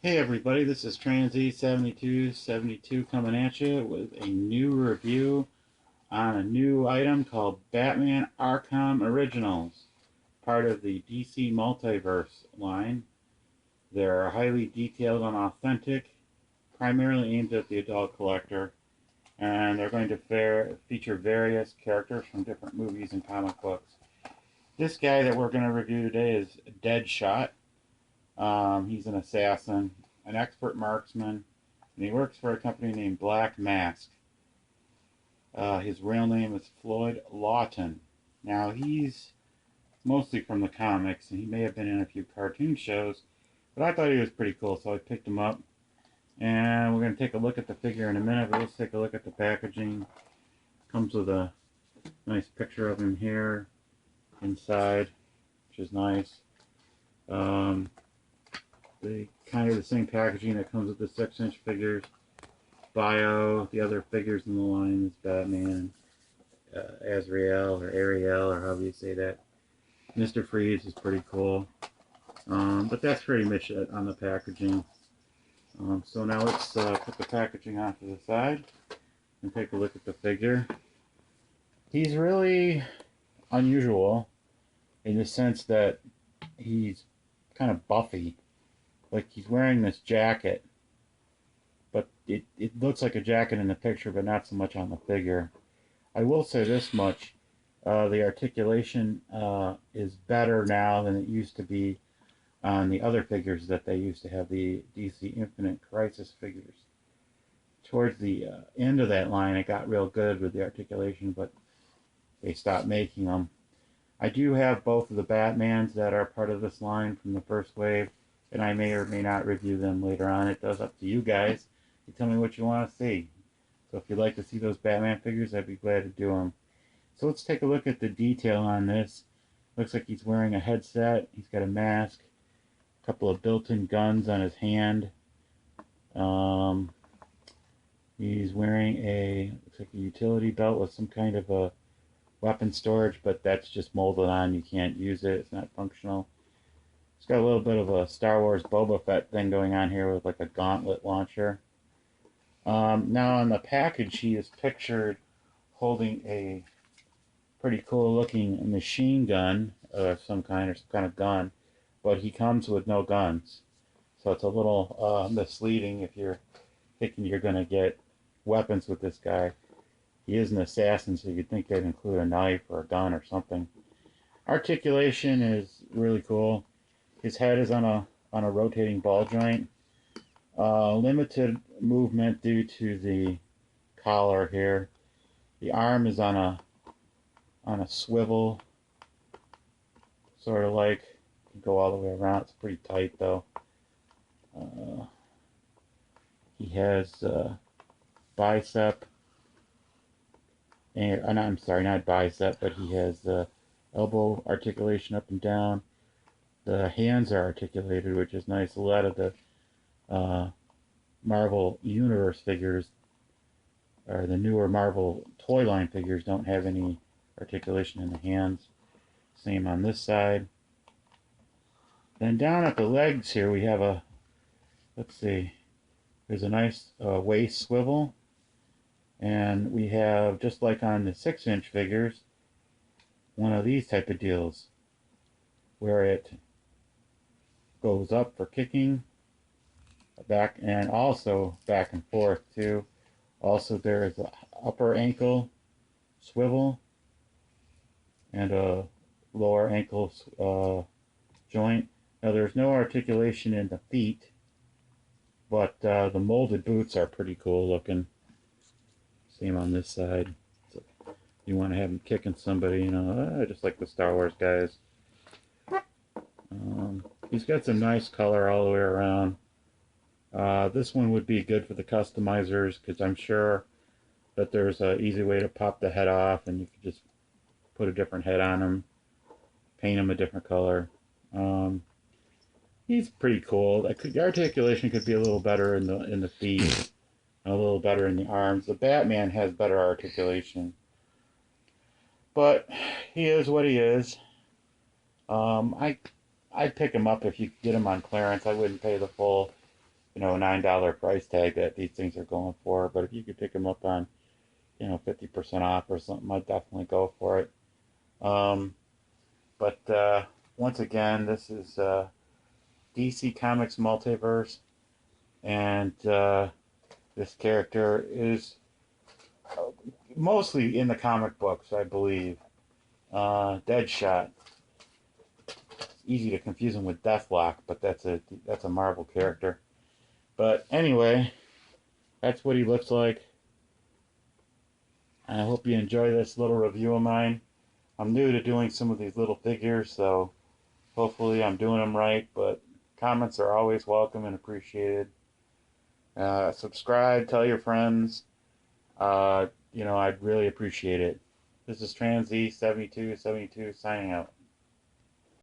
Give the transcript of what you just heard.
Hey everybody, this is Transy7272 coming at you with a new review on a new item called Batman Arkham Originals, part of the DC Multiverse line. They're highly detailed and authentic, primarily aimed at the adult collector, and they're going to feature various characters from different movies and comic books. This guy that we're going to review today is Deadshot. He's an assassin, an expert marksman, and he works for a company named Black Mask. His real name is Floyd Lawton. Now, he's mostly from the comics, and he may have been in a few cartoon shows, but I thought he was pretty cool, so I picked him up. And we're going to take a look at the figure in a minute, but let's take a look at the packaging. Comes with a nice picture of him here inside, which is nice. Kind of the same packaging that comes with the 6-inch figures. Bio, the other figures in the line is Batman, Azrael or Ariel or however you say that. Mr. Freeze is pretty cool. But that's pretty much it on the packaging. So now let's put the packaging off to the side and take a look at the figure. He's really unusual in the sense that he's kind of buffy. Like he's wearing this jacket, but it looks like a jacket in the picture, but not so much on the figure. I will say this much, the articulation is better now than it used to be on the other figures that they used to have, the DC Infinite Crisis figures. Towards the end of that line, it got real good with the articulation, but they stopped making them. I do have both of the Batmans that are part of this line from the first wave, and I may or may not review them later on. It does up to you guys. You tell me what you want to see. So if you'd like to see those Batman figures, I'd be glad to do them. So let's take a look at the detail on this. Looks like he's wearing a headset. He's got a mask, a couple of built-in guns on his hand. He's wearing looks like a utility belt with some kind of a weapon storage, but that's just molded on. You can't use it. It's not functional. It's got a little bit of a Star Wars Boba Fett thing going on here with like a gauntlet launcher. Now on the package, he is pictured holding a pretty cool looking machine gun of some kind, or some kind of gun, but he comes with no guns. So it's a little misleading if you're thinking you're going to get weapons with this guy. He is an assassin, so you'd think they'd include a knife or a gun or something. Articulation is really cool. His head is on a rotating ball joint. Limited movement due to the collar here. The arm is on a swivel, sort of like, you can go all the way around. It's pretty tight though. He has bicep, and I'm sorry, not bicep, but he has elbow articulation up and down. The hands are articulated, which is nice. A lot of the Marvel Universe figures, or the newer Marvel toy line figures, don't have any articulation in the hands. Same on this side. Then down at the legs here we have let's see, there's a nice waist swivel. And we have, just like on the 6-inch figures, one of these type of deals where it goes up for kicking, back, and also back and forth too. Also there is an upper ankle swivel and a lower ankle joint. Now there's no articulation in the feet, but the molded boots are pretty cool looking. Same on this side. So you want to have him kicking somebody, you know, just like the Star Wars guys. He's got some nice color all the way around. This one would be good for the customizers, because I'm sure that there's an easy way to pop the head off, and you could just put a different head on him, paint him a different color. He's pretty cool. The articulation could be a little better in the feet, a little better in the arms. The Batman has better articulation, but he is what he is. I'd pick him up if you get him on clearance. I wouldn't pay the full $9 price tag that these things are going for. But if you could pick them up on 50% off or something, I'd definitely go for it. But once again, this is DC Comics Multiverse, and this character is mostly in the comic books, I believe. Deadshot. It's easy to confuse him with Deathlock, but that's a Marvel character. But anyway, that's what he looks like. I hope you enjoy this little review of mine. I'm new to doing some of these little figures, so hopefully I'm doing them right, but comments are always welcome and appreciated. Subscribe, tell your friends. I'd really appreciate it. This is TransZ7272 signing out.